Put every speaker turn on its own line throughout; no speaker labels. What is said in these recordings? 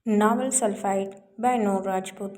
Novel Sulphite by Noor Rajput.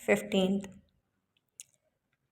15।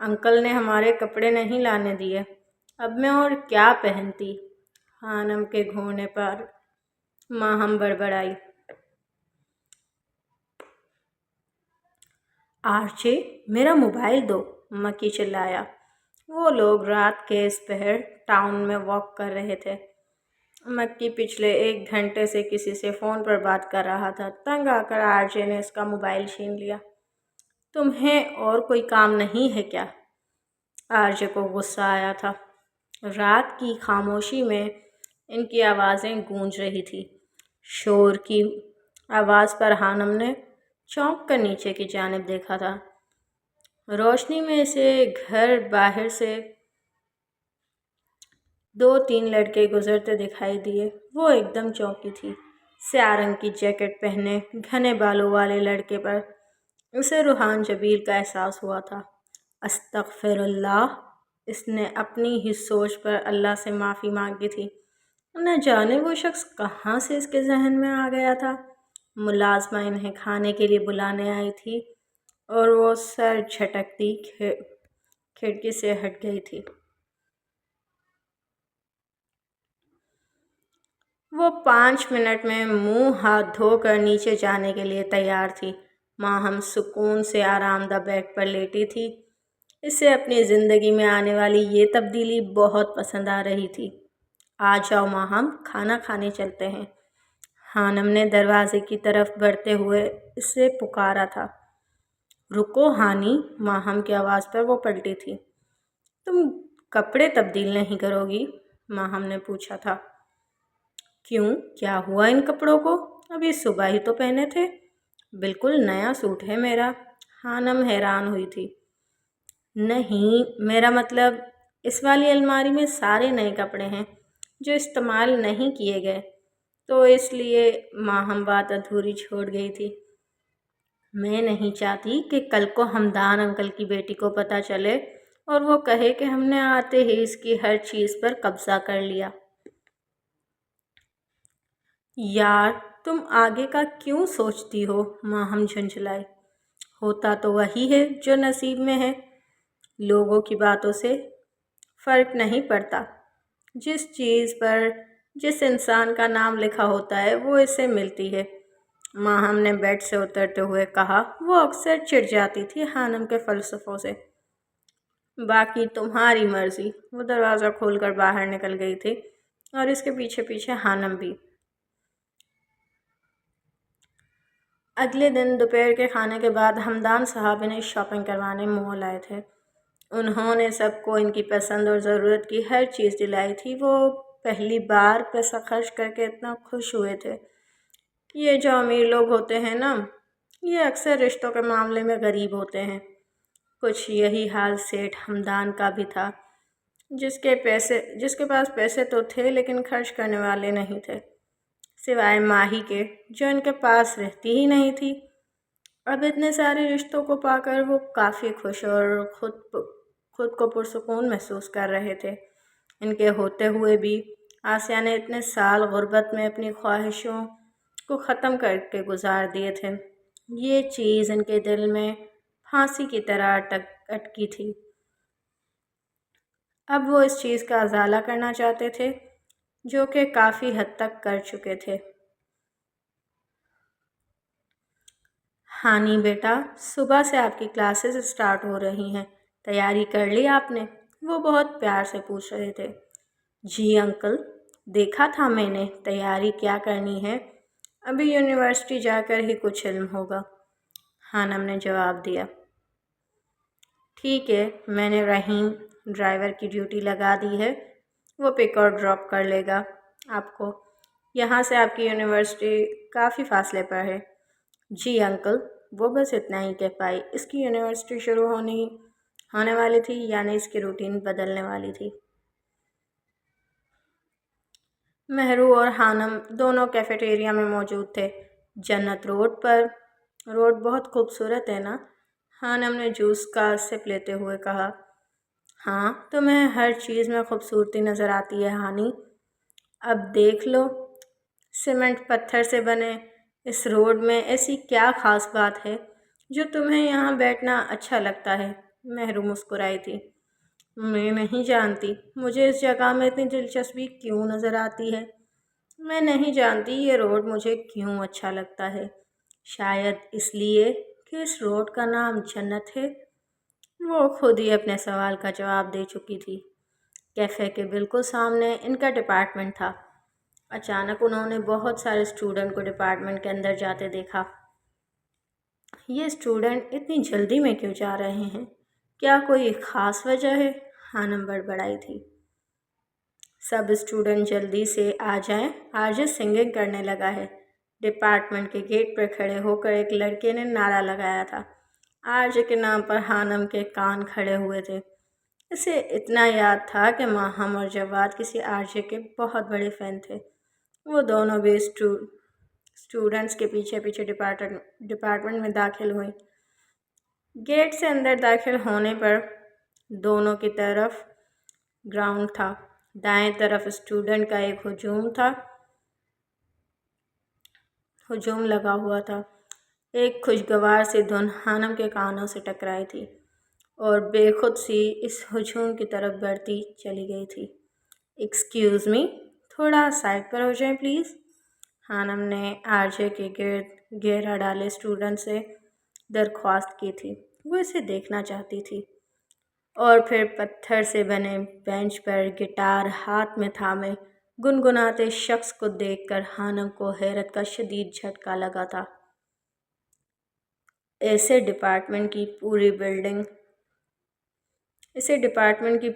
Uncle نے ہمارے کپڑے نہیں لانے دیے، اب میں اور کیا پہنتی؟ خانم کے گھوڑنے پر ماہم بڑبڑائی۔ آرچی، میرا موبائل دو، مکی چلایا۔ وہ لوگ رات کے اس پہر ٹاؤن میں واک کر رہے تھے۔ مکی پچھلے 1 گھنٹے سے کسی سے فون پر بات کر رہا تھا۔ تنگ آ کر آرچی نے اس کا موبائل چھین لیا۔ تمہیں اور کوئی کام نہیں ہے کیا؟ آرچی کو غصہ آیا تھا۔ رات کی خاموشی میں ان کی آوازیں گونج رہی تھی۔ شور کی آواز پر خانم نے چونک کر نیچے کی جانب دیکھا تھا۔ روشنی میں اسے گھر باہر سے 2-3 لڑکے گزرتے دکھائی دیے۔ وہ ایک دم چونکی تھی۔ سیاہ رنگ کی جیکٹ پہنے گھنے بالوں والے لڑکے پر اسے روحان جبیر کا احساس ہوا تھا۔ استغفر اللہ، اس نے اپنی ہی سوچ پر اللہ سے معافی مانگی تھی۔ نہ جانے وہ شخص کہاں سے اس کے ذہن میں آ گیا تھا۔ ملازمہ انہیں کھانے کے لیے بلانے آئی تھی اور وہ سر جھٹکتی کھڑکی سے ہٹ گئی تھی۔ وہ 5 منٹ میں منہ ہاتھ دھو کر نیچے جانے کے لیے تیار تھی۔ ماہم سکون سے آرام دہ بیڈ پر لیٹی تھی۔ اسے اپنی زندگی میں آنے والی یہ تبدیلی بہت پسند آ رہی تھی۔ آ جاؤ ماہم، کھانا کھانے چلتے ہیں۔ خانم نے دروازے کی طرف بڑھتے ہوئے اسے پکارا تھا۔ رکو ہانی، ماہم کی آواز پر وہ پلٹی تھی۔ تم کپڑے تبدیل نہیں کرو گی؟ ماہم نے پوچھا تھا۔ کیوں، کیا ہوا ان کپڑوں کو؟ ابھی صبح ہی تو پہنے تھے۔ بالکل نیا سوٹ ہے میرا۔ خانم حیران ہوئی تھی۔ نہیں، میرا مطلب اس والی الماری میں سارے نئے کپڑے ہیں جو استعمال نہیں کیے گئے، تو اس لیے ماہم بات ادھوری چھوڑ گئی تھی۔ میں نہیں چاہتی کہ کل کو ہمدان انکل کی بیٹی کو پتہ چلے اور وہ کہے کہ ہم نے آتے ہی اس کی ہر چیز پر قبضہ کر لیا۔ یار، تم آگے کا کیوں سوچتی ہو؟ ماہم جھنجھلائی۔ ہوتا تو وہی ہے جو نصیب میں ہے۔ لوگوں کی باتوں سے فرق نہیں پڑتا۔ جس چیز پر جس انسان کا نام لکھا ہوتا ہے وہ اسے ملتی ہے، ماہم نے بیڈ سے اترتے ہوئے کہا۔ وہ اکثر چڑ جاتی تھی خانم کے فلسفوں سے۔ باقی تمہاری مرضی۔ وہ دروازہ کھول کر باہر نکل گئی تھی اور اس کے پیچھے پیچھے خانم بھی۔ اگلے دن دوپہر کے کھانے کے بعد ہمدان صاحب انہیں شاپنگ کروانے مال آئے تھے۔ انہوں نے سب کو ان کی پسند اور ضرورت کی ہر چیز دلائی تھی۔ وہ پہلی بار پیسہ خرچ کر کے اتنا خوش ہوئے تھے۔ یہ جو امیر لوگ ہوتے ہیں نا، یہ اکثر رشتوں کے معاملے میں غریب ہوتے ہیں۔ کچھ یہی حال سیٹھ ہمدان کا بھی تھا، جس کے پاس پیسے تو تھے لیکن خرچ کرنے والے نہیں تھے، سوائے ماہی کے جو ان کے پاس رہتی ہی نہیں تھی۔ اب اتنے سارے رشتوں کو پا کر وہ کافی خوش اور خود کو پرسکون محسوس کر رہے تھے۔ ان کے ہوتے ہوئے بھی آسیہ نے اتنے سال غربت میں اپنی خواہشوں کو ختم کر کے گزار دیے تھے۔ یہ چیز ان کے دل میں پھانسی کی طرح اٹکی تھی۔ اب وہ اس چیز کا ازالہ کرنا چاہتے تھے جو کہ کافی حد تک کر چکے تھے۔ ہانی بیٹا، صبح سے آپ کی کلاسز اسٹارٹ ہو رہی ہیں، تیاری کر لی آپ نے؟ وہ بہت پیار سے پوچھ رہے تھے۔ جی انکل، دیکھا تھا میں نے، تیاری کیا کرنی ہے، ابھی یونیورسٹی جا کر ہی کچھ علم ہوگا، خانم نے جواب دیا۔ ٹھیک ہے، میں نے رحیم ڈرائیور کی ڈیوٹی لگا دی ہے، وہ پک اور ڈراپ کر لے گا آپ کو۔ یہاں سے آپ کی یونیورسٹی کافی فاصلے پر ہے۔ جی انکل، وہ بس اتنا ہی کہہ پائی۔ اس کی یونیورسٹی شروع ہونے والی تھی، یعنی اس کی روٹین بدلنے والی تھی۔ مہرو اور خانم دونوں کیفیٹیریا میں موجود تھے۔ جنت روڈ پر۔ روڈ بہت خوبصورت ہے نا؟ خانم نے جوس کا سپ لیتے ہوئے کہا۔ ہاں، تمہیں ہر چیز میں خوبصورتی نظر آتی ہے ہانی۔ اب دیکھ لو، سیمنٹ پتھر سے بنے اس روڈ میں ایسی کیا خاص بات ہے جو تمہیں یہاں بیٹھنا اچھا لگتا ہے؟ مہرو مسکرائی تھی۔ میں نہیں جانتی مجھے اس جگہ میں اتنی دلچسپی کیوں نظر آتی ہے۔ میں نہیں جانتی یہ روڈ مجھے کیوں اچھا لگتا ہے۔ شاید اس لیے کہ اس روڈ کا نام جنت ہے۔ وہ خود ہی اپنے سوال کا جواب دے چکی تھی۔ کیفے کے بالکل سامنے ان کا ڈپارٹمنٹ تھا۔ اچانک انہوں نے بہت سارے اسٹوڈنٹ کو ڈپارٹمنٹ کے اندر جاتے دیکھا۔ یہ اسٹوڈنٹ اتنی جلدی میں کیوں جا رہے ہیں؟ کیا کوئی خاص وجہ ہے؟ خانم بڑبڑائی تھی۔ سب اسٹوڈنٹ جلدی سے آ جائیں، آج سنگنگ کرنے لگا ہے۔ ڈپارٹمنٹ کے گیٹ پر کھڑے ہو کر ایک لڑکے نے نعرہ لگایا تھا۔ آرجے کے نام پر خانم کے کان کھڑے ہوئے تھے۔ اسے اتنا یاد تھا کہ ماہم اور جواد کسی آرجے کے بہت بڑے فین تھے۔ وہ دونوں بھی اسٹوڈنٹس کے پیچھے پیچھے ڈپارٹمنٹ میں داخل ہوئیں۔ گیٹ سے اندر داخل ہونے پر دونوں کی طرف گراؤنڈ تھا۔ دائیں طرف اسٹوڈنٹ کا ایک ہجوم لگا ہوا تھا۔ ایک خوشگوار سی دھن خانم کے کانوں سے ٹکرائی تھی اور بے خود سی اس ہجوم کی طرف بڑھتی چلی گئی تھی۔ ایکسکیوز می، تھوڑا سائڈ پر ہو جائیں پلیز۔ خانم نے آرجے کے گرد گھیرا ڈالے اسٹوڈنٹ سے درخواست کی تھی۔ وہ اسے دیکھنا چاہتی تھی اور پھر پتھر سے بنے بینچ پر گٹار ہاتھ میں تھامے گنگناتے شخص کو دیکھ کر خانم کو حیرت کا شدید جھٹکا لگا تھا۔ اسے ڈپارٹمنٹ کی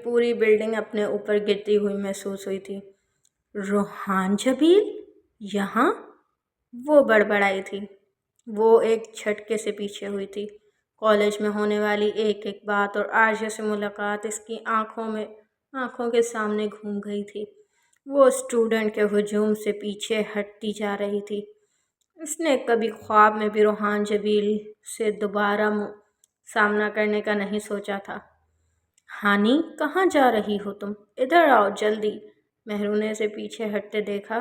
پوری بلڈنگ اپنے اوپر گرتی ہوئی محسوس ہوئی تھی۔ روحان جبیل یہاں؟ وہ بڑبڑائی تھی۔ وہ ایک جھٹکے سے پیچھے ہوئی تھی۔ کالج میں ہونے والی ایک ایک بات اور آرجے سے ملاقات اس کی آنکھوں کے سامنے گھوم گئی تھی۔ وہ اسٹوڈنٹ کے ہجوم سے پیچھے ہٹتی جا رہی تھی۔ اس نے کبھی خواب میں بھی روحان جبیل سے دوبارہ سامنا کرنے کا نہیں سوچا تھا۔ ہانی، کہاں جا رہی ہو تم؟ ادھر آؤ جلدی۔ مہرو نے اسے پیچھے ہٹتے دیکھا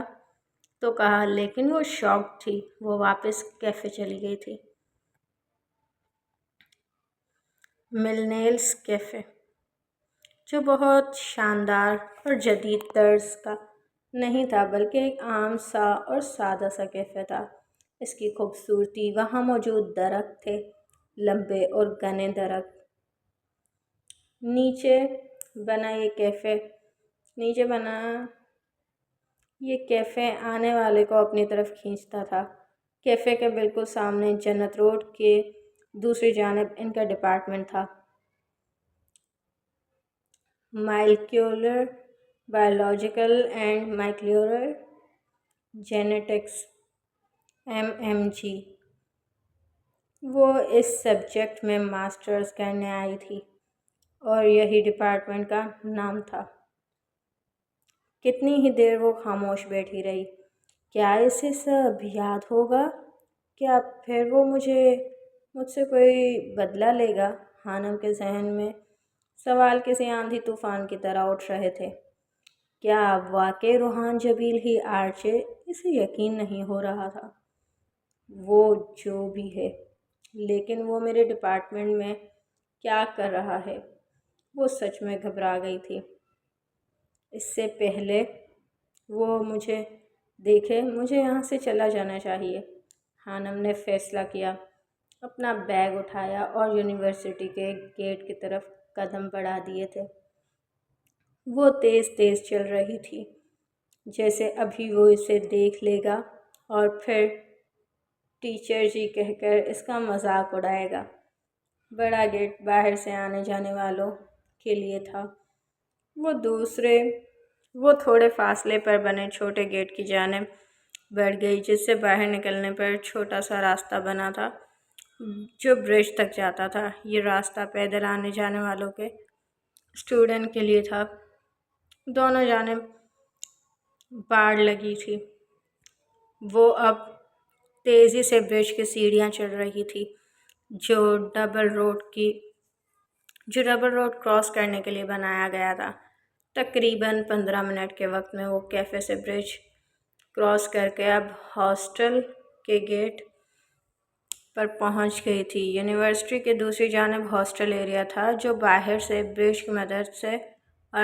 تو کہا، لیکن وہ شاکڈ تھی۔ وہ واپس کیفے چلی گئی تھی۔ ملینیلز کیفے، جو بہت شاندار اور جدید طرز کا نہیں تھا بلکہ ایک عام سا اور سادہ سا کیفے تھا۔ اس کی خوبصورتی وہاں موجود درخت تھے، لمبے اور گھنے درخت۔ نیچے بنا یہ کیفے آنے والے کو اپنی طرف کھینچتا تھا۔ کیفے کے بالکل سامنے جنت روڈ کے دوسری جانب ان کا ڈپارٹمنٹ تھا۔ Molecular biological and molecular genetics MMG۔ وہ اس سبجیکٹ میں ماسٹرز کرنے آئی تھی اور یہی ڈپارٹمنٹ کا نام تھا۔ کتنی ہی دیر وہ خاموش بیٹھی رہی۔ کیا اسے سب یاد ہوگا؟ کیا پھر وہ مجھ سے کوئی بدلہ لے گا؟ خانم کے ذہن میں سوال کسی آندھی طوفان کی طرح اٹھ رہے تھے۔ کیا واقعی روحان جبیل ہی آرجے؟ اسے یقین نہیں ہو رہا تھا۔ وہ جو بھی ہے، لیکن وہ میرے ڈپارٹمنٹ میں کیا کر رہا ہے؟ وہ سچ میں گھبرا گئی تھی۔ اس سے پہلے وہ مجھے دیکھے، مجھے یہاں سے چلا جانا چاہیے۔ خانم نے فیصلہ کیا، اپنا بیگ اٹھایا اور یونیورسٹی کے گیٹ کی طرف قدم بڑھا دیے تھے۔ وہ تیز تیز چل رہی تھی، جیسے ابھی وہ اسے دیکھ لے گا اور پھر ٹیچر جی کہہ کر اس کا مذاق اڑائے گا۔ بڑا گیٹ باہر سے آنے جانے والوں کے لیے تھا۔ وہ تھوڑے فاصلے پر بنے چھوٹے گیٹ کی جانب بڑھ گئی، جس سے باہر نکلنے پر چھوٹا سا راستہ بنا تھا جو برج تک جاتا تھا۔ یہ راستہ پیدل آنے جانے والوں کے اسٹوڈنٹ کے لیے تھا۔ دونوں جانب باڑ لگی تھی۔ وہ اب تیزی سے برج کی سیڑھیاں چڑھ رہی تھی جو ڈبل روڈ کراس کرنے کے لیے بنایا گیا تھا۔ تقریباً 15 منٹ کے وقت میں وہ کیفے سے برج کراس کر کے اب ہاسٹل کے گیٹ پر پہنچ گئی تھی۔ یونیورسٹی کے دوسری جانب ہاسٹل ایریا تھا، جو باہر سے برج کی مدد سے اور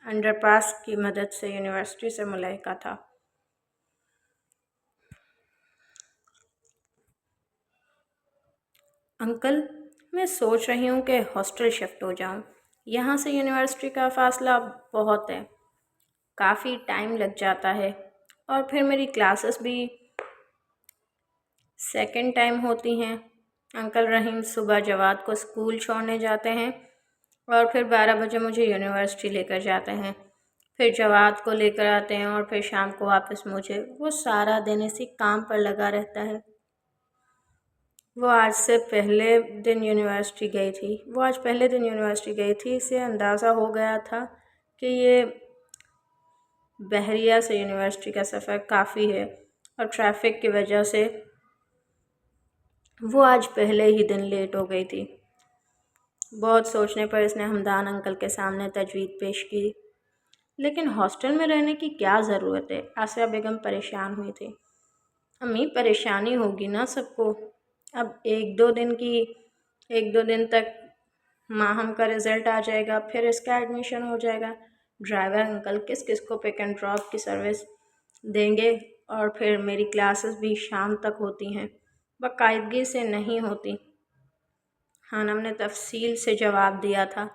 انڈر پاس کی مدد سے یونیورسٹی سے ملحقہ تھا۔ انکل، میں سوچ رہی ہوں کہ ہاسٹل شفٹ ہو جاؤں۔ یہاں سے یونیورسٹی کا فاصلہ بہت ہے، کافی ٹائم لگ جاتا ہے، اور پھر میری کلاسز بھی سیکنڈ ٹائم ہوتی ہیں۔ انکل رحیم صبح جواد کو اسکول چھوڑنے جاتے ہیں اور پھر 12 بجے مجھے یونیورسٹی لے کر جاتے ہیں، پھر جواد کو لے کر آتے ہیں اور پھر شام کو واپس مجھے۔ وہ سارا دن اسی کام پر لگا رہتا ہے۔ وہ آج پہلے دن یونیورسٹی گئی تھی۔ اسے اندازہ ہو گیا تھا کہ یہ بحریہ سے یونیورسٹی کا سفر کافی ہے اور ٹریفک کی وجہ سے وہ آج پہلے ہی دن لیٹ ہو گئی تھی۔ بہت سوچنے پر اس نے ہمدان انکل کے سامنے تجویز پیش کی، لیکن ہاسٹل میں رہنے کی کیا ضرورت ہے؟ آسیہ بیگم پریشان ہوئی تھی۔ امی، پریشانی ہوگی نا سب کو۔ اب ایک دو دن تک ماہم کا رزلٹ آ جائے گا، پھر اس کا ایڈمیشن ہو جائے گا۔ ڈرائیور انکل کس کس کو پک اینڈ ڈراپ کی سروس دیں گے، اور پھر میری کلاسز بھی شام تک ہوتی ہیں، باقاعدگی سے نہیں ہوتی۔ خانم نے تفصیل سے جواب دیا تھا۔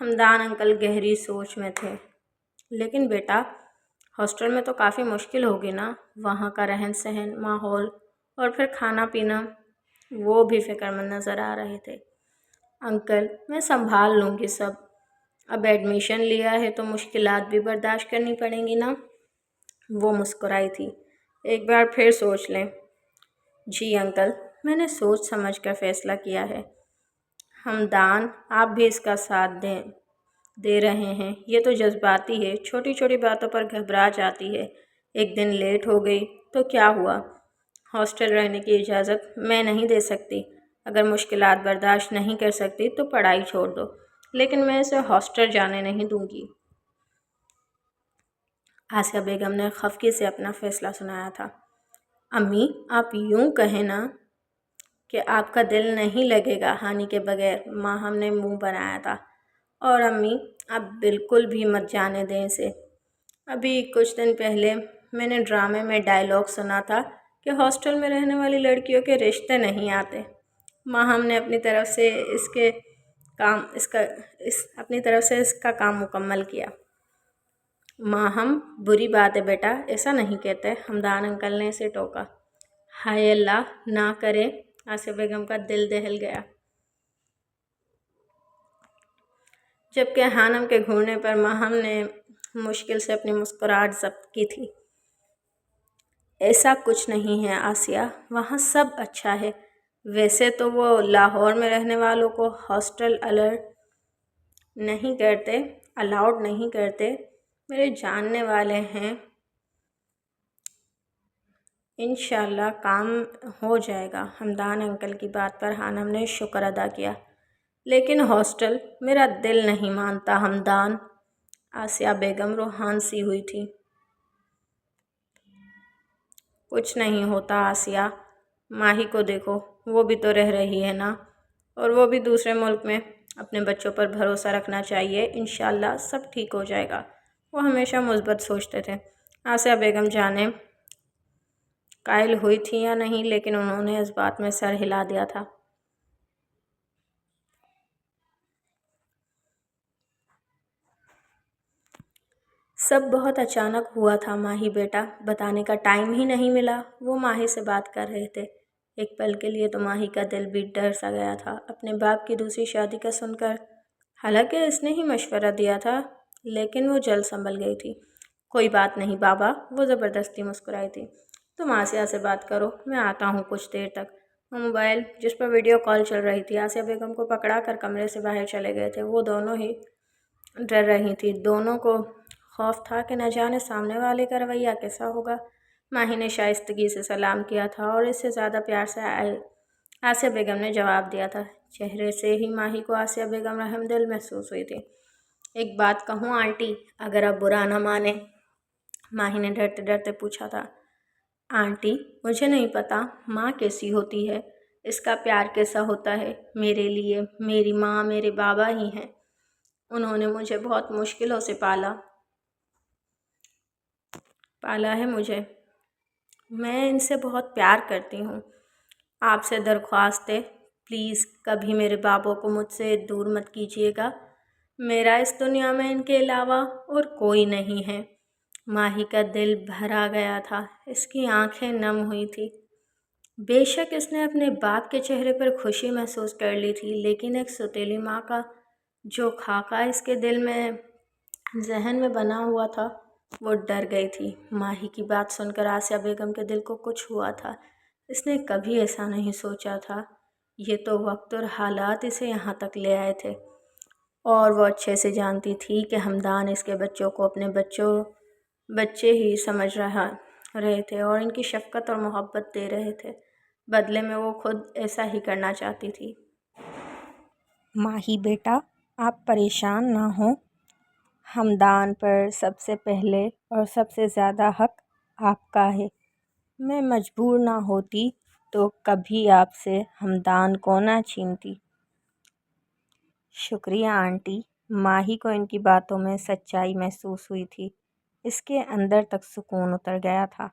ہمدان انکل گہری سوچ میں تھے۔ لیکن بیٹا، ہاسٹل میں تو کافی مشکل ہوگی نا، وہاں کا رہن سہن، ماحول اور پھر کھانا پینا۔ وہ بھی فکر مند نظر آ رہے تھے۔ انکل، میں سنبھال لوں گی سب۔ اب ایڈمیشن لیا ہے تو مشکلات بھی برداشت کرنی پڑیں گی نا۔ وہ مسکرائی تھی۔ ایک بار پھر سوچ لیں۔ جی انکل، میں نے سوچ سمجھ کر فیصلہ کیا ہے۔ ہمدان، آپ بھی اس کا ساتھ دے رہے ہیں۔ یہ تو جذباتی ہے، چھوٹی چھوٹی باتوں پر گھبرا جاتی ہے۔ ایک دن لیٹ ہو گئی تو کیا ہوا؟ ہاسٹل رہنے کی اجازت میں نہیں دے سکتی۔ اگر مشکلات برداشت نہیں کر سکتی تو پڑھائی چھوڑ دو، لیکن میں اسے ہاسٹل جانے نہیں دوں گی۔ آسیہ بیگم نے خفگی سے اپنا فیصلہ سنایا تھا۔ امی، آپ یوں کہیں نا کہ آپ کا دل نہیں لگے گا ہانی کے بغیر۔ ماہم نے منہ بنایا تھا۔ اور امی، آپ بالکل بھی مت جانے دیں اسے۔ ابھی کچھ دن پہلے میں نے ڈرامے میں ڈائلاگ سنا تھا کہ ہاسٹل میں رہنے والی لڑکیوں کے رشتے نہیں آتے۔ ماہم نے اپنی طرف سے اس کا کام مکمل کیا۔ ماہم، بری بات ہے بیٹا، ایسا نہیں کہتے۔ ہمدان انکل نے اسے ٹوکا۔ ہائے اللہ، نہ کرے۔ آسیہ بیگم کا دل دہل گیا، جبکہ خانم کے گھورنے پر ماہم نے مشکل سے اپنی مسکراہٹ ضبط کی تھی۔ ایسا کچھ نہیں ہے آسیہ، وہاں سب اچھا ہے۔ ویسے تو وہ لاہور میں رہنے والوں کو ہاسٹل الاؤڈ نہیں کرتے، میرے جاننے والے ہیں۔ انشاءاللہ کام ہو جائے گا۔ ہمدان انکل کی بات پر خانم نے شکر ادا کیا۔ لیکن ہاسٹل، میرا دل نہیں مانتا ہمدان۔ آسیہ بیگم روحان سی ہوئی تھی۔ کچھ نہیں ہوتا آسیہ، ماہی کو دیکھو، وہ بھی تو رہ رہی ہے نا، اور وہ بھی دوسرے ملک میں۔ اپنے بچوں پر بھروسہ رکھنا چاہیے، انشاءاللہ سب ٹھیک ہو جائے گا۔ وہ ہمیشہ مثبت سوچتے تھے۔ آسیہ بیگم جانے قائل ہوئی تھی یا نہیں، لیکن انہوں نے اس بات میں سر ہلا دیا تھا۔ سب بہت اچانک ہوا تھا ماہی بیٹا، بتانے کا ٹائم ہی نہیں ملا۔ وہ ماہی سے بات کر رہے تھے۔ ایک پل کے لیے تو ماہی کا دل بھی ڈر سا گیا تھا اپنے باپ کی دوسری شادی کا سن کر۔ حالانکہ اس نے ہی مشورہ دیا تھا، لیکن وہ جلد سنبھل گئی تھی۔ کوئی بات نہیں بابا، وہ زبردستی مسکرائی تھی۔ تم آسیہ سے بات کرو، میں آتا ہوں کچھ دیر تک۔ وہ موبائل جس پر ویڈیو کال چل رہی تھی آسیہ بیگم کو پکڑا کر کمرے سے باہر چلے گئے تھے۔ وہ دونوں ہی ڈر رہی تھی، دونوں کو خوف تھا کہ نہ جانے سامنے والے کا رویہ کیسا ہوگا۔ ماہی نے شائستگی سے سلام کیا تھا اور اس سے زیادہ پیار سے آسیہ بیگم نے جواب دیا تھا۔ چہرے سے ہی ماہی کو آسیہ بیگم رحم دل محسوس ہوئی تھی۔ ایک بات کہوں آنٹی، اگر آپ برا نہ مانیں؟ ماہی نے ڈرتے ڈرتے پوچھا تھا۔ آنٹی، مجھے نہیں پتا ماں کیسی ہوتی ہے، اس کا پیار کیسا ہوتا ہے۔ میرے لیے میری ماں میرے بابا ہی ہیں۔ انہوں نے مجھے بہت مشکلوں سے پالا ہے مجھے۔ میں ان سے بہت پیار کرتی ہوں۔ آپ سے درخواست ہے، پلیز کبھی میرے بابوں کو مجھ سے دور مت کیجیے گا۔ میرا اس دنیا میں ان کے علاوہ اور کوئی نہیں ہے۔ ماہی کا دل بھر آ گیا تھا، اس کی آنکھیں نم ہوئی تھی۔ بے شک اس نے اپنے باپ کے چہرے پر خوشی محسوس کر لی تھی، لیکن ایک سوتیلی ماں کا جو خاکہ اس کے دل میں ذہن میں بنا ہوا تھا، وہ ڈر گئی تھی۔ ماہی کی بات سن کر آسیہ بیگم کے دل کو کچھ ہوا تھا۔ اس نے کبھی ایسا نہیں سوچا تھا۔ یہ تو وقت اور حالات اسے یہاں تک لے آئے تھے، اور وہ اچھے سے جانتی تھی کہ ہمدان اس کے بچوں کو اپنے بچے ہی سمجھ رہے تھے اور ان کی شفقت اور محبت دے رہے تھے۔ بدلے میں وہ خود ایسا ہی کرنا چاہتی تھی۔
ماہی بیٹا، آپ پریشان نہ ہوں۔ ہمدان پر سب سے پہلے اور سب سے زیادہ حق آپ کا ہے۔ میں مجبور نہ ہوتی تو کبھی آپ سے ہمدان کو نہ چھینتی۔ شکریہ آنٹی۔ ماہی کو ان کی باتوں میں سچائی محسوس ہوئی تھی۔ اس کے اندر تک سکون اتر گیا تھا۔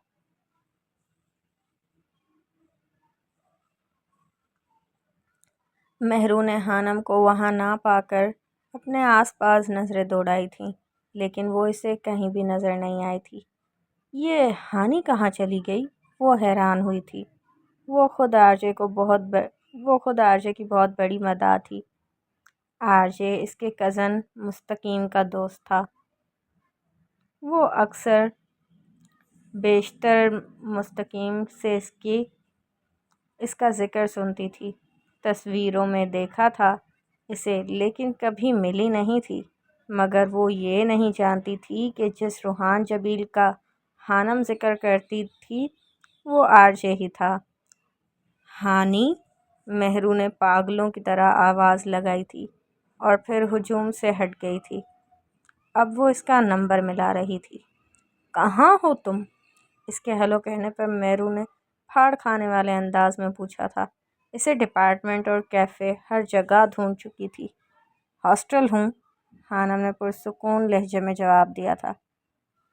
مہرون خانم کو وہاں نہ پا کر اپنے آس پاس نظریں دوڑائی تھیں، لیکن وہ اسے کہیں بھی نظر نہیں آئی تھی۔ یہ ہانی کہاں چلی گئی؟ وہ حیران ہوئی تھی۔ وہ خود آرجے کی بہت بڑی مداح تھی۔ آرجے اس کے کزن مستقیم کا دوست تھا۔ وہ اکثر بیشتر مستقیم سے اس کا ذکر سنتی تھی۔ تصویروں میں دیکھا تھا اسے، لیکن کبھی ملی نہیں تھی۔ مگر وہ یہ نہیں جانتی تھی کہ جس روحان جبیل کا خانم ذکر کرتی تھی وہ آرجے ہی تھا۔ ہانی؟ مہرو نے پاگلوں کی طرح آواز لگائی تھی اور پھر ہجوم سے ہٹ گئی تھی۔ اب وہ اس کا نمبر ملا رہی تھی۔ کہاں ہو تم؟ اس کے ہلو کہنے پر مہرو نے پھاڑ کھانے والے انداز میں پوچھا تھا۔ اسے ڈپارٹمنٹ اور کیفے ہر جگہ ڈھونڈ چکی تھی۔ ہاسٹل ہوں، خانم نے پرسکون لہجے میں جواب دیا تھا۔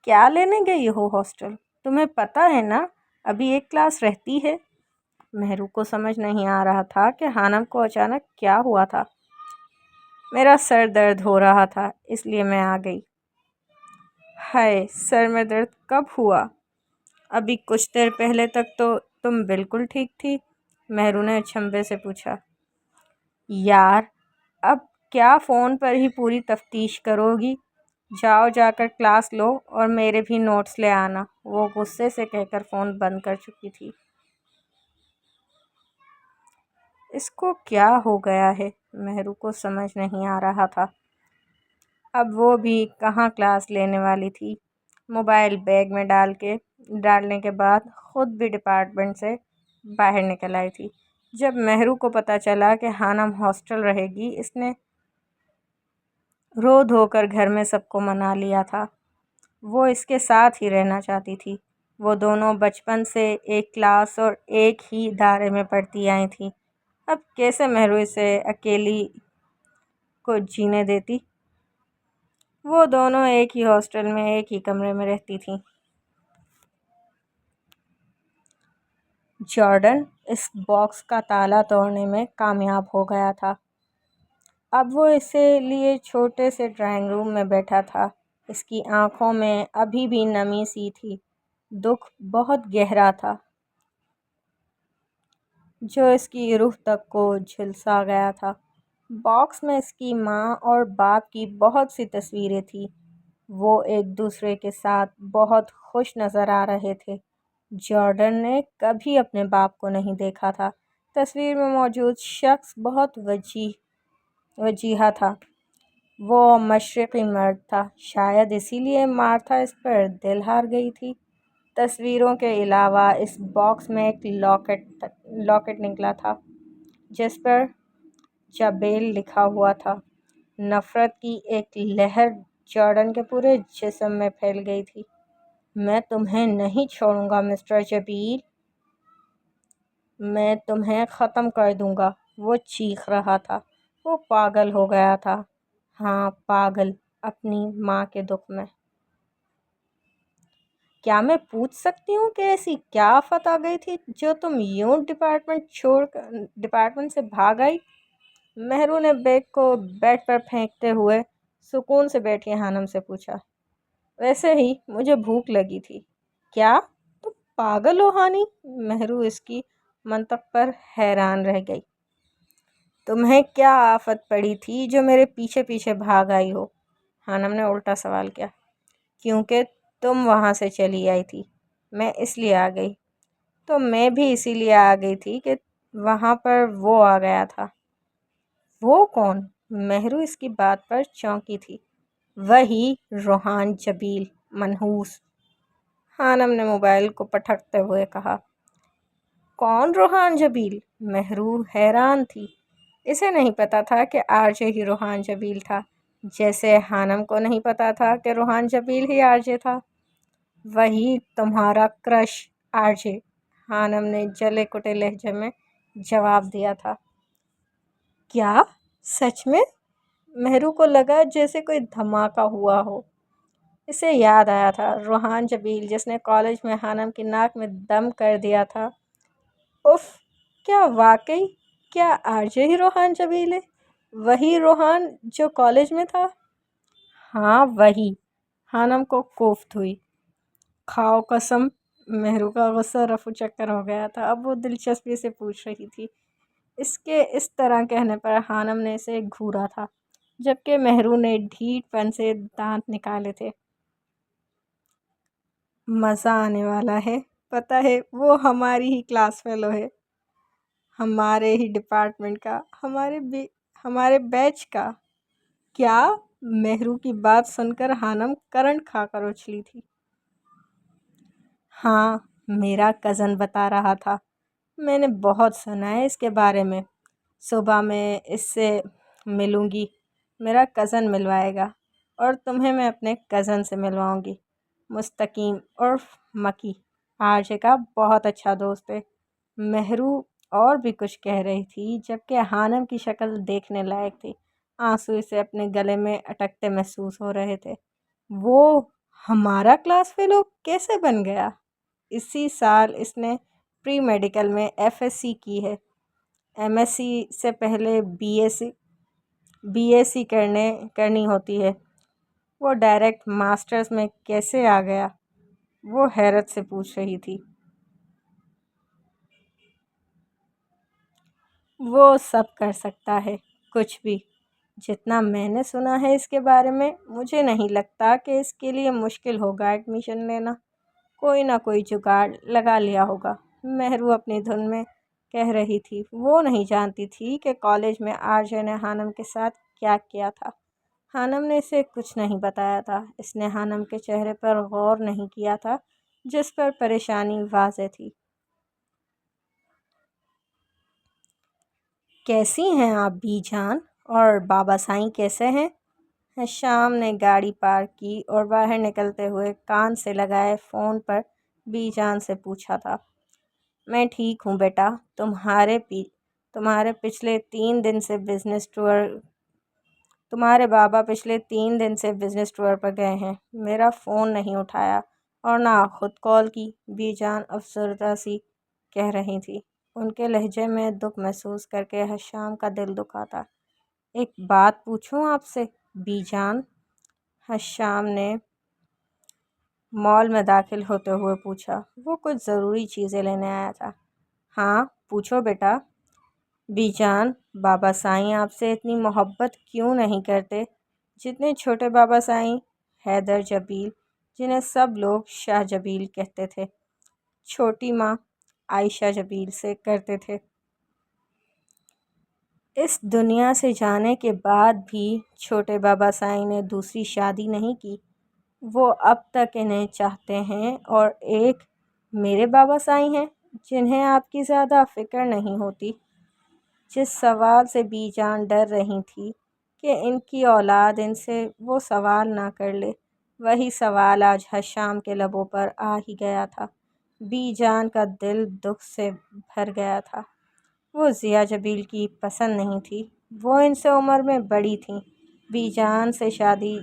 کیا لینے گئی ہو ہاسٹل؟ تمہیں پتہ ہے نا ابھی ایک کلاس رہتی ہے۔ مہرو کو سمجھ نہیں آ رہا تھا کہ خانم کو اچانک کیا ہوا تھا۔ میرا سر درد ہو رہا تھا اس لیے میں آ گئی۔ ہائے، سر میں درد کب ہوا؟ ابھی کچھ دیر پہلے تک تو تم بالکل ٹھیک تھی، مہرو نے اچنبھے سے پوچھا۔ یار، اب کیا فون پر ہی پوری تفتیش کرو گی؟ جاؤ جا کر کلاس لو اور میرے بھی نوٹس لے آنا، وہ غصے سے کہہ کر فون بند کر چکی تھی۔ اس کو کیا ہو گیا ہے؟ مہرو کو سمجھ نہیں آ رہا تھا۔ اب وہ بھی کہاں کلاس لینے والی تھی۔ موبائل بیگ میں ڈالنے کے بعد خود بھی ڈپارٹمنٹ سے باہر نکل آئی تھی۔ جب مہرو کو پتہ چلا کہ خانم ہاسٹل رہے گی، اس نے رو دھو کر گھر میں سب کو منا لیا تھا۔ وہ اس کے ساتھ ہی رہنا چاہتی تھی۔ وہ دونوں بچپن سے ایک کلاس اور ایک ہی ادارے میں پڑھتی آئی تھیں۔ اب کیسے مہرو اسے اکیلی کو جینے دیتی؟ وہ دونوں ایک ہی ہاسٹل میں ایک ہی کمرے میں رہتی تھیں۔ جارڈن اس باکس کا تالا توڑنے میں کامیاب ہو گیا تھا۔ اب وہ اسی لیے چھوٹے سے ڈرائنگ روم میں بیٹھا تھا۔ اس کی آنکھوں میں ابھی بھی نمی سی تھی۔ دکھ بہت گہرا تھا جو اس کی روح تک کو جھلسا گیا تھا۔ باکس میں اس کی ماں اور باپ کی بہت سی تصویریں تھیں۔ وہ ایک دوسرے کے ساتھ بہت خوش نظر آ رہے تھے۔ جارڈن نے کبھی اپنے باپ کو نہیں دیکھا تھا۔ تصویر میں موجود شخص بہت وجیحہ تھا۔ وہ مشرقی مرد تھا، شاید اسی لیے مارتھا اس پر دل ہار گئی تھی۔ تصویروں کے علاوہ اس باکس میں ایک لاکٹ نکلا تھا جس پر جابیل لکھا ہوا تھا۔ نفرت کی ایک لہر جارڈن کے پورے جسم میں پھیل گئی تھی۔ میں تمہیں نہیں چھوڑوں گا مسٹر جبیل، میں تمہیں ختم کر دوں گا۔ وہ چیخ رہا تھا، وہ پاگل ہو گیا تھا، ہاں پاگل، اپنی ماں کے دکھ میں۔ کیا میں پوچھ سکتی ہوں کہ ایسی کیا آفت آ گئی تھی جو تم یوں ڈپارٹمنٹ سے بھاگ آئی؟ مہرو نے بیگ کو بیڈ پر پھینکتے ہوئے سکون سے بیٹھی ہانم سے پوچھا۔ ویسے ہی مجھے بھوک لگی تھی۔ کیا تم پاگل ہو ہانی؟ مہرو اس کی منطق پر حیران رہ گئی۔ تمہیں کیا آفت پڑی تھی جو میرے پیچھے پیچھے بھاگ آئی ہو؟ ہانم نے الٹا سوال کیا۔ کیونکہ تم وہاں سے چلی آئی تھی، میں اس لیے آ گئی۔ تو میں بھی اسی لیے آ گئی تھی کہ وہاں پر وہ آ گیا تھا۔ وہ کون؟ مہرو اس کی بات پر چونکی تھی۔ وہی روحان جبیل، منحوس۔ ہانم نے موبائل کو پٹکتے ہوئے کہا۔ کون روحان جبیل؟ مہرو حیران تھی۔ اسے نہیں پتا تھا کہ آر جے ہی روحان جبیل تھا، جیسے ہانم کو نہیں پتا تھا کہ روحان جبیل ہی آر جے تھا۔ وہی تمہارا کرش آر جے، ہانم نے جلے کٹے لہجے میں جواب دیا تھا۔ کیا؟ سچ میں؟ مہرو کو لگا جیسے کوئی دھماکہ ہوا ہو۔ اسے یاد آیا تھا روحان جبیل جس نے کالج میں ہانم کی ناک میں دم کر دیا تھا۔ اف، کیا واقعی؟ کیا آر جے ہی روحان جبیل ہے؟ وہی روحان جو کالج میں تھا؟ ہاں وہی۔ ہانم کو کوفت ہوئی۔ کھاؤ قسم۔ مہرو کا غصہ رفو چکر ہو گیا تھا۔ اب وہ دلچسپی سے پوچھ رہی تھی۔ اس کے اس طرح کہنے پر ہانم نے اسے گھورا تھا، جبکہ مہرو نے ڈھیٹ پن سے دانت نکالے تھے۔ مزہ آنے والا ہے۔ پتہ ہے وہ ہماری ہی کلاس فیلو ہے، ہمارے ہی ڈپارٹمنٹ کا، ہمارے بیچ کا۔ کیا؟ مہرو کی بات سن کر ہانم کرنٹ کھا کر اچھلی تھی۔ ہاں، میرا کزن بتا رہا تھا۔ میں نے بہت سنا ہے اس کے بارے میں۔ صبح میں اس سے ملوں گی، میرا کزن ملوائے گا، اور تمہیں میں اپنے کزن سے ملواؤں گی، مستقیم عرف مکی، آر جے کا بہت اچھا دوست ہے۔ مہرو اور بھی کچھ کہہ رہی تھی، جبکہ ہانم کی شکل دیکھنے لائق تھی۔ آنسو اسے اپنے گلے میں اٹکتے محسوس ہو رہے تھے۔ وہ ہمارا کلاس فیلو کیسے بن گیا؟ اسی سال اس نے پری میڈیکل میں ایف ایس سی کی ہے۔ ایم ایس سی سے پہلے بی ایس سی کرنی ہوتی ہے۔ وہ ڈائریکٹ ماسٹرز میں کیسے آ گیا؟ وہ حیرت سے پوچھ رہی تھی۔ وہ سب کر سکتا ہے، کچھ بھی۔ جتنا میں نے سنا ہے اس کے بارے میں، مجھے نہیں لگتا کہ اس کے لیے مشکل ہوگا ایڈمیشن لینا۔ کوئی نہ کوئی جگاڑ لگا لیا ہوگا، مہرو اپنی دھن میں کہہ رہی تھی۔ وہ نہیں جانتی تھی کہ کالج میں آر جے نے ہانم کے ساتھ کیا کیا تھا۔ ہانم نے اسے کچھ نہیں بتایا تھا۔ اس نے ہانم کے چہرے پر غور نہیں کیا تھا، جس پر پریشانی واضح تھی۔ کیسی ہیں آپ بی جان؟ اور بابا سائیں کیسے ہیں؟ شام نے گاڑی پارک کی اور باہر نکلتے ہوئے کان سے لگائے فون پر بی جان سے پوچھا تھا۔ میں ٹھیک ہوں بیٹا، تمہارے پچھلے 3 دن سے تمہارے بابا پچھلے 3 دن سے بزنس ٹور پر گئے ہیں۔ میرا فون نہیں اٹھایا اور نہ خود کال کی، بی جان افسردہ سی کہہ رہی تھی۔ ان کے لہجے میں دکھ محسوس کر کے حشام کا دل دکھا تھا۔ ایک بات پوچھوں آپ سے بی جان؟ حشام نے مال میں داخل ہوتے ہوئے پوچھا۔ وہ کچھ ضروری چیزیں لینے آیا تھا۔ ہاں پوچھو بیٹا۔ بی جان، بابا سائیں آپ سے اتنی محبت کیوں نہیں کرتے جتنے چھوٹے بابا سائیں حیدر جبیل، جنہیں سب لوگ شاہ جبیل کہتے تھے، چھوٹی ماں عائشہ جبیل سے کرتے تھے؟ اس دنیا سے جانے کے بعد بھی چھوٹے بابا سائیں نے دوسری شادی نہیں کی۔ وہ اب تک انہیں چاہتے ہیں، اور ایک میرے بابا سائیں ہیں جنہیں آپ کی زیادہ فکر نہیں ہوتی۔ جس سوال سے بی جان ڈر رہی تھی کہ ان کی اولاد ان سے وہ سوال نہ کر لے، وہی سوال آج حشام کے لبوں پر آ ہی گیا تھا۔ بی جان کا دل دکھ سے بھر گیا تھا۔ وہ ضیا جبیل کی پسند نہیں تھی، وہ ان سے عمر میں بڑی تھیں۔ بی جان سے شادی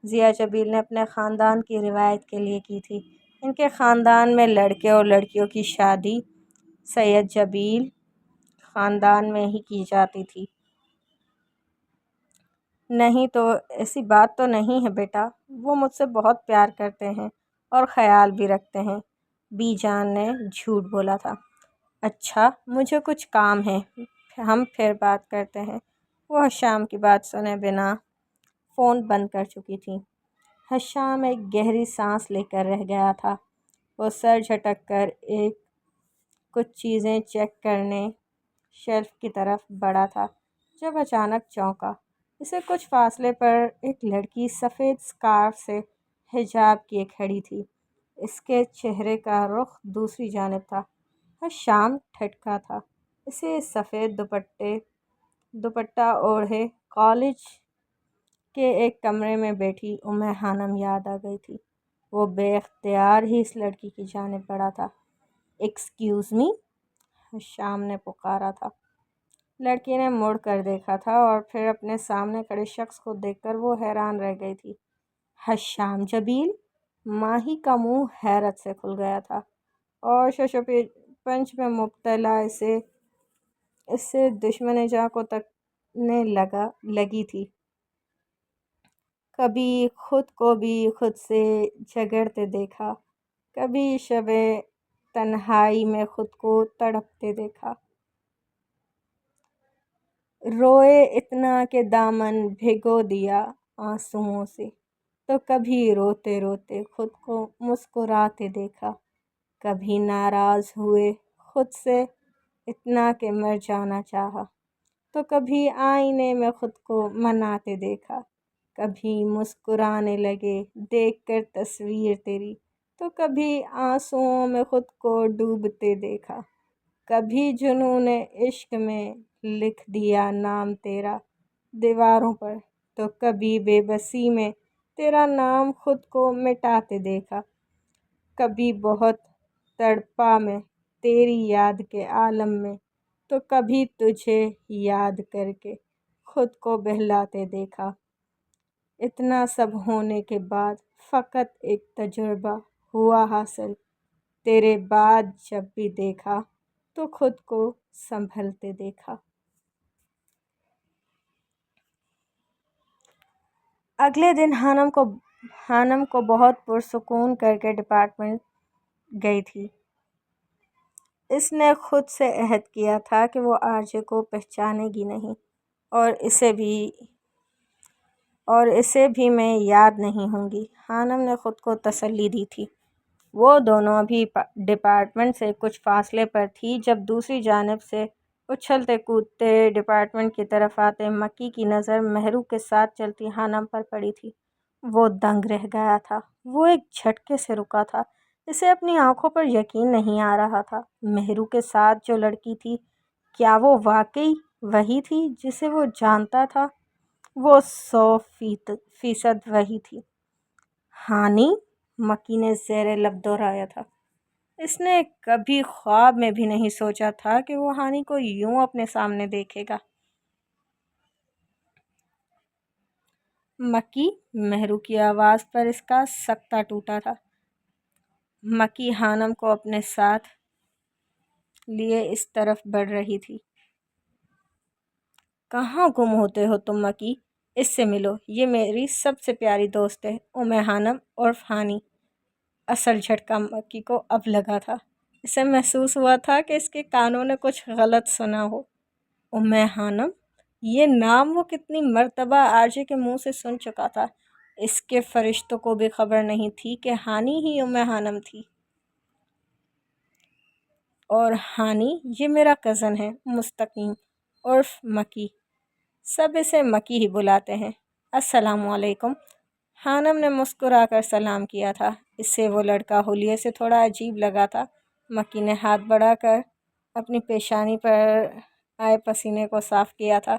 ضیا جبیل نے اپنے خاندان کی روایت کے لیے کی تھی۔ ان کے خاندان میں لڑکے اور لڑکیوں کی شادی سید جبیل خاندان میں ہی کی جاتی تھی۔ نہیں تو ایسی بات تو نہیں ہے بیٹا، وہ مجھ سے بہت پیار کرتے ہیں اور خیال بھی رکھتے ہیں، بی جان نے جھوٹ بولا تھا۔ اچھا مجھے کچھ کام ہے، ہم پھر بات کرتے ہیں۔ وہ حشام کی بات سنے بنا فون بند کر چکی تھی۔ حشام ایک گہری سانس لے کر رہ گیا تھا۔ وہ سر جھٹک کر کچھ چیزیں چیک کرنے شیلف کی طرف بڑھا تھا جب اچانک چونکا۔ اسے کچھ فاصلے پر ایک لڑکی سفید اسکارف سے حجاب کیے کھڑی تھی۔ اس کے چہرے کا رخ دوسری جانب تھا۔ حشام ٹھٹکا تھا۔ اسے سفید دوپٹہ اوڑھے کالج کے ایک کمرے میں بیٹھی خانم یاد آ گئی تھی۔ وہ بے اختیار ہی اس لڑکی کی جانب بڑھا تھا۔ ایکسکیوز می، حشام نے پکارا تھا۔ لڑکی نے مڑ کر دیکھا تھا اور پھر اپنے سامنے کھڑے شخص کو دیکھ کر وہ حیران رہ گئی تھی۔ حشام جبیل! ماہی کا منہ حیرت سے کھل گیا تھا اور پنچ میں مبتلا اسے دشمن جاں کو تکنے لگی تھی۔ کبھی خود کو بھی خود سے جھگڑتے دیکھا، کبھی شب تنہائی میں خود کو تڑپتے دیکھا۔ روئے اتنا کہ دامن بھگو دیا آنسوؤں سے، تو کبھی روتے روتے خود کو مسکراتے دیکھا۔ کبھی ناراض ہوئے خود سے اتنا کہ مر جانا چاہا، تو کبھی آئینے میں خود کو مناتے دیکھا۔ کبھی مسکرانے لگے دیکھ کر تصویر تیری، تو کبھی آنسوؤں میں خود کو ڈوبتے دیکھا۔ کبھی جنون عشق میں لکھ دیا نام تیرا دیواروں پر، تو کبھی بے بسی میں تیرا نام خود کو مٹاتے دیکھا۔ کبھی بہت تڑپا میں تیری یاد کے عالم میں، تو کبھی تجھے یاد کر کے خود کو بہلاتے دیکھا۔ اتنا سب ہونے کے بعد فقط ایک تجربہ ہوا حاصل، تیرے بعد جب بھی دیکھا تو خود کو سنبھلتے دیکھا۔ اگلے دن خانم کو بہت پرسکون کر کے ڈپارٹمنٹ گئی تھی۔ اس نے خود سے عہد کیا تھا کہ وہ آرزو کو پہچانے گی نہیں، اور اسے بھی میں یاد نہیں ہوں گی۔ خانم نے خود کو تسلی دی تھی۔ وہ دونوں ابھی ڈپارٹمنٹ سے کچھ فاصلے پر تھی جب دوسری جانب سے اچھلتے کودتے ڈپارٹمنٹ کی طرف آتے مکی کی نظر مہرو کے ساتھ چلتی خانم پر پڑی تھی۔ وہ دنگ رہ گیا تھا۔ وہ ایک جھٹکے سے رکا تھا۔ اسے اپنی آنکھوں پر یقین نہیں آ رہا تھا۔ مہرو کے ساتھ جو لڑکی تھی، کیا وہ واقعی وہی تھی جسے وہ جانتا تھا؟ وہ 100% وہی تھی۔ ہانی؟ مکی نے زیر لب دہرایا تھا۔ اس نے کبھی خواب میں بھی نہیں سوچا تھا کہ وہ ہانی کو یوں اپنے سامنے دیکھے گا۔ مکی؟ مہرو کی آواز پر اس کا سکتہ ٹوٹا تھا۔ مکی خانم کو اپنے ساتھ لیے اس طرف بڑھ رہی تھی۔ کہاں گم ہوتے ہو تم مکی؟ اس سے ملو، یہ میری سب سے پیاری دوست ہے، خانم عرف ہانی۔ اصل جھٹکا مکی کو اب لگا تھا۔ اسے محسوس ہوا تھا کہ اس کے کانوں نے کچھ غلط سنا ہو۔ خانم؟ یہ نام وہ کتنی مرتبہ آرزو کے منہ سے سن چکا تھا۔ اس کے فرشتوں کو بھی خبر نہیں تھی کہ ہانی ہی خانم تھی۔ اور ہانی یہ میرا کزن ہے مستقیم عرف مکی، سب اسے مکی ہی بلاتے ہیں۔ السلام علیکم۔ خانم نے مسکرا کر سلام کیا تھا۔ اس سے وہ لڑکا حلیے سے تھوڑا عجیب لگا تھا۔ مکی نے ہاتھ بڑھا کر اپنی پیشانی پر آئے پسینے کو صاف کیا تھا۔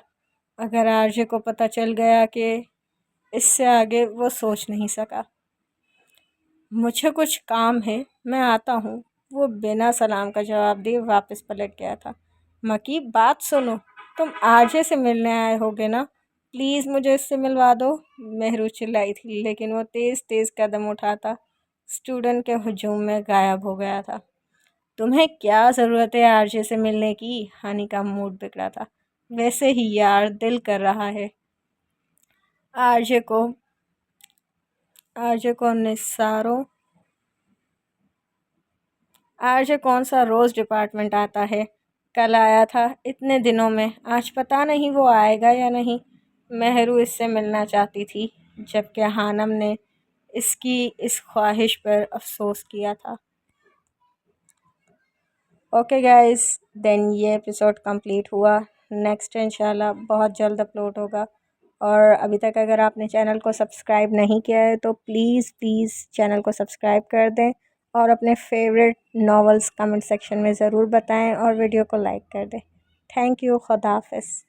اگر آرزو کو پتہ چل گیا کہ اس سے آگے وہ سوچ نہیں سکا۔ مجھے کچھ کام ہے، میں آتا ہوں۔ وہ بنا سلام کا جواب دیے واپس پلٹ گیا تھا۔ مکی بات سنو، تم آرجے سے ملنے آئے ہوگے نا، پلیز مجھے اس سے ملوا دو، مہرو چلائی تھی، لیکن وہ تیز تیز قدم اٹھاتا اسٹوڈنٹ کے ہجوم میں غائب ہو گیا تھا۔ تمہیں کیا ضرورت ہے آرجے سے ملنے کی؟ ہانی کا موڈ بگڑا تھا۔ ویسے ہی یار دل کر رہا ہے۔ آرجے کون سا روز ڈپارٹمنٹ آتا ہے؟ کل آیا تھا، اتنے دنوں میں، آج پتہ نہیں وہ آئے گا یا نہیں۔ مہرو اس سے ملنا چاہتی تھی، جبکہ ہانم نے اس کی اس خواہش پر افسوس کیا تھا۔ اوکے گائز، دین یہ ایپیسوڈ کمپلیٹ ہوا۔ نیکسٹ انشاءاللہ بہت جلد اپلوڈ ہوگا۔ اور ابھی تک اگر آپ نے چینل کو سبسکرائب نہیں کیا ہے تو پلیز چینل کو سبسکرائب کر دیں اور اپنے فیوریٹ ناولز کمنٹ سیکشن میں ضرور بتائیں اور ویڈیو کو لائک کر دیں۔ تھینک یو، خدا حافظ۔